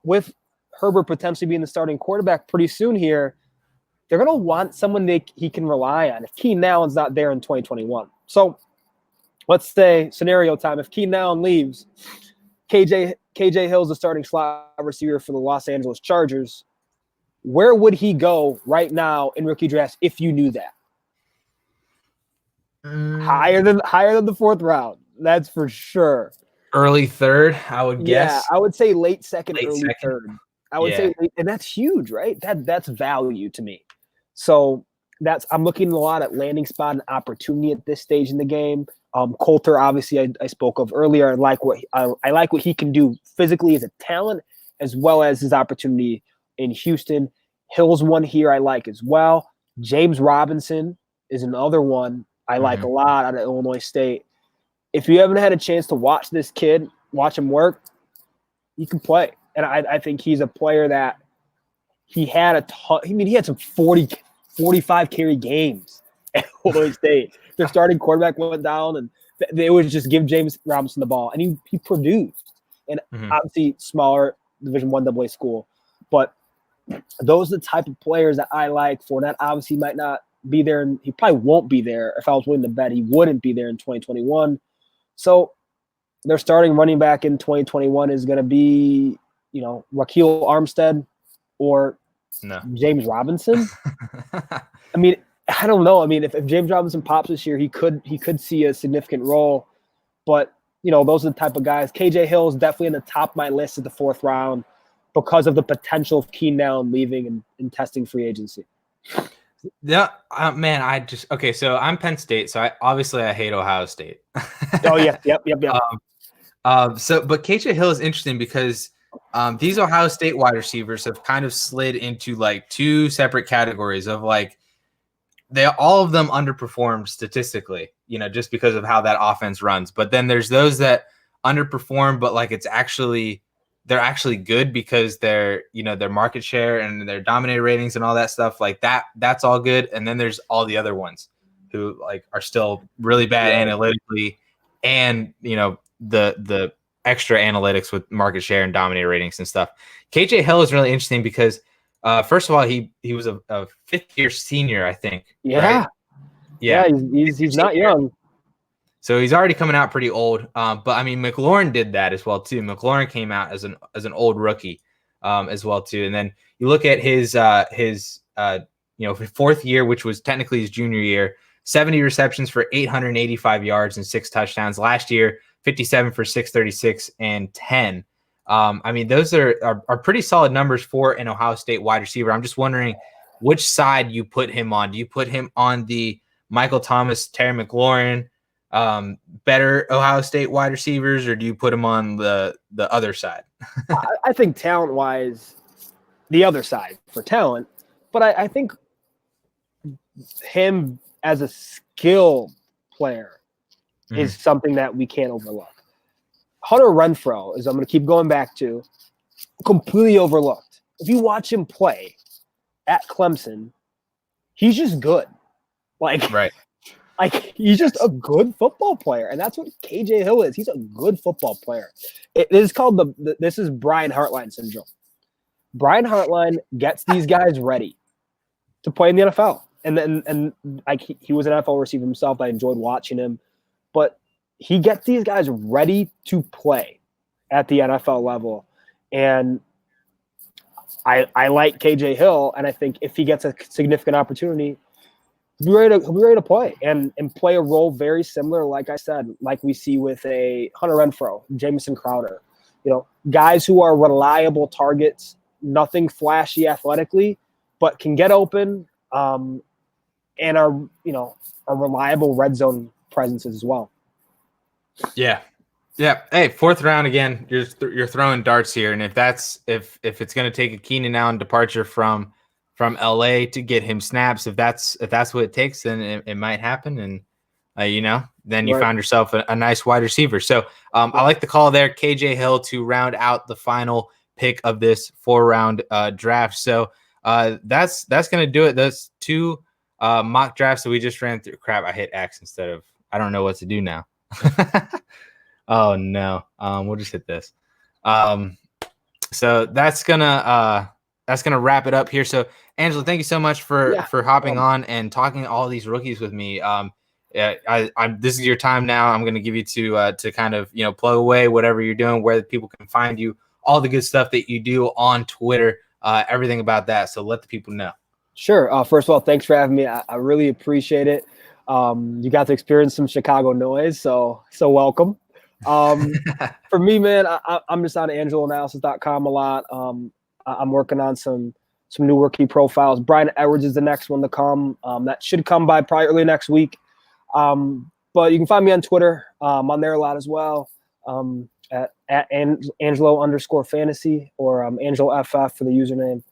with Herbert potentially being the starting quarterback pretty soon here, they're going to want someone he can rely on if Keenan Allen's not there in 2021. So let's say scenario time. If Keenan Allen leaves, KJ Hill's the starting slot receiver for the Los Angeles Chargers. Where would he go right now in rookie drafts if you knew that? Higher than the 4th round. That's for sure. Early 3rd, I would guess. Yeah, I would say late 2nd, early 3rd. I would say late, and that's huge, right? That's value to me. So I'm looking a lot at landing spot and opportunity at this stage in the game. Coulter, obviously, I spoke of earlier. I like what he can do physically as a talent, as well as his opportunity in Houston. Hill's one here I like as well. James Robinson is another one I like a lot out of Illinois State. If you haven't had a chance to watch this kid, watch him work, he can play. And I think he's a player that he had a ton. I mean, he had some 45 carry games at Illinois State. Their starting quarterback went down, and they would just give James Robinson the ball, and he produced. And obviously, smaller Division I AA school, but those are the type of players that I like. Fournette obviously might not be there, and he probably won't be there. If I was willing to bet, he wouldn't be there in 2021. So their starting running back in 2021 is going to be, Raquel Armstead or No. James Robinson. I mean, I don't know. I mean, if James Robinson pops this year, he could see a significant role. But, you know, those are the type of guys. KJ Hill is definitely in the top of my list at the 4th round because of the potential of Keenan Allen leaving and testing free agency. Yeah, man, okay, so I'm Penn State, so I hate Ohio State. Oh, yeah, yep. But KJ Hill is interesting because these Ohio State wide receivers have kind of slid into like 2 separate categories of like all of them underperformed statistically, you know, just because of how that offense runs. But then there's those that underperform, but like they're actually good because their market share and their dominator ratings and all that stuff like that's all good. And then there's all the other ones who like are still really bad analytically, and you know the extra analytics with market share and dominator ratings and stuff. KJ Hill is really interesting because first of all, he was a 5th-year senior, I think. Yeah. Right? Yeah, he's not young. So he's already coming out pretty old. But I mean, McLaurin did that as well too. McLaurin came out as an old rookie as well too. And then you look at his 4th year, which was technically his junior year, 70 receptions for 885 yards and 6 touchdowns. Last year, 57 for 636 and 10. I mean, those are pretty solid numbers for an Ohio State wide receiver. I'm just wondering which side you put him on. Do you put him on the Michael Thomas, Terry McLaurin, better Ohio State wide receivers, or do you put him on the other side? I think talent-wise, the other side for talent, but I think him as a skill player is something that we can't overlook. Hunter Renfrow, as I'm going to keep going back to, completely overlooked. If you watch him play at Clemson, he's just good. Like he's just a good football player, and that's what KJ Hill is. He's a good football player. It is called this is Brian Hartline syndrome. Brian Hartline gets these guys ready to play in the NFL, and like he was an NFL receiver himself. I enjoyed watching him, but he gets these guys ready to play at the NFL level, and I like KJ Hill, and I think if he gets a significant opportunity, he'll be ready to play and play a role very similar, like I said, like we see with a Hunter Renfrow, Jamison Crowder, you know, guys who are reliable targets, nothing flashy athletically, but can get open and are, you know, a reliable red zone presences as well. Yeah. Hey, 4th round again. You're throwing darts here, and if it's going to take a Keenan Allen departure from LA to get him snaps, if that's what it takes, then it might happen, and then you found yourself a nice wide receiver. So I like the call there, KJ Hill, to round out the final pick of this 4-round draft. So that's going to do it. Those 2 mock drafts that we just ran through. Crap, I hit X instead of. I don't know what to do now. Oh no. We'll just hit this. So that's gonna wrap it up here. So Angelo, thank you so much for hopping on and talking all these rookies with me. This is your time now. I'm gonna give you to kind of plug away whatever you're doing, where people can find you, all the good stuff that you do on Twitter, everything about that. So let the people know. Sure. First of all, thanks for having me. I really appreciate it. You got to experience some Chicago noise, so welcome. For me, man, I'm just on AngeloAnalysis.com a lot. I'm working on some new rookie profiles. Brian Edwards is the next one to come. That should come by probably early next week. But you can find me on Twitter. I'm on there a lot as well. At Angelo_fantasy or AngeloFF for the username.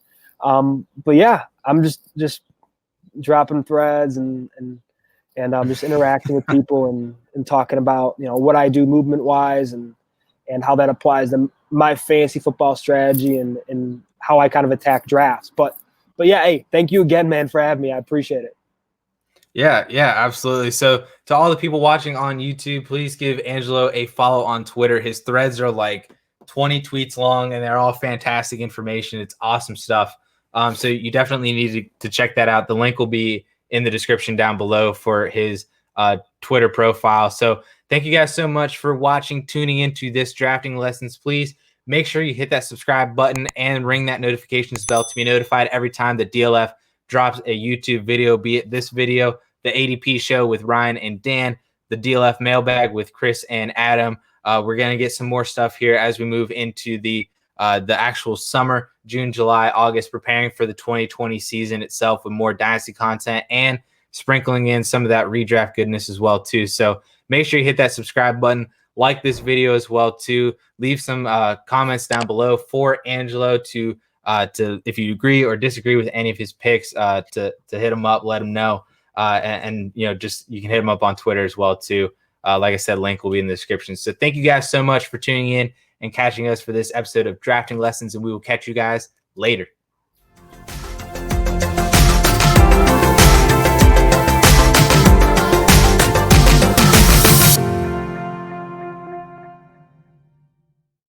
But yeah, I'm just dropping threads and I'm just interacting with people and talking about what I do movement wise and how that applies to my fantasy football strategy and how I kind of attack drafts. But yeah, hey, thank you again, man, for having me. I appreciate it. Yeah, absolutely. So to all the people watching on YouTube, please give Angelo a follow on Twitter. His threads are like 20 tweets long, and they're all fantastic information. It's awesome stuff. So you definitely need to check that out. The link will be in the description down below for his Twitter profile. So thank you guys so much for watching, tuning into this Drafting Lessons. Please make sure you hit that subscribe button and ring that notifications bell to be notified every time the DLF drops a YouTube video, be it this video, the ADP show with Ryan and Dan, the DLF mailbag with Chris and Adam. We're going to get some more stuff here as we move into the actual summer, June, July, August, preparing for the 2020 season itself with more Dynasty content and sprinkling in some of that redraft goodness as well too. So make sure you hit that subscribe button, like this video as well too. Leave some comments down below for Angelo to if you agree or disagree with any of his picks, to hit him up, let him know, and you know, just you can hit him up on Twitter as well too. Like I said, link will be in the description. So thank you guys so much for tuning in and catching us for this episode of Drafting Lessons, and we will catch you guys later.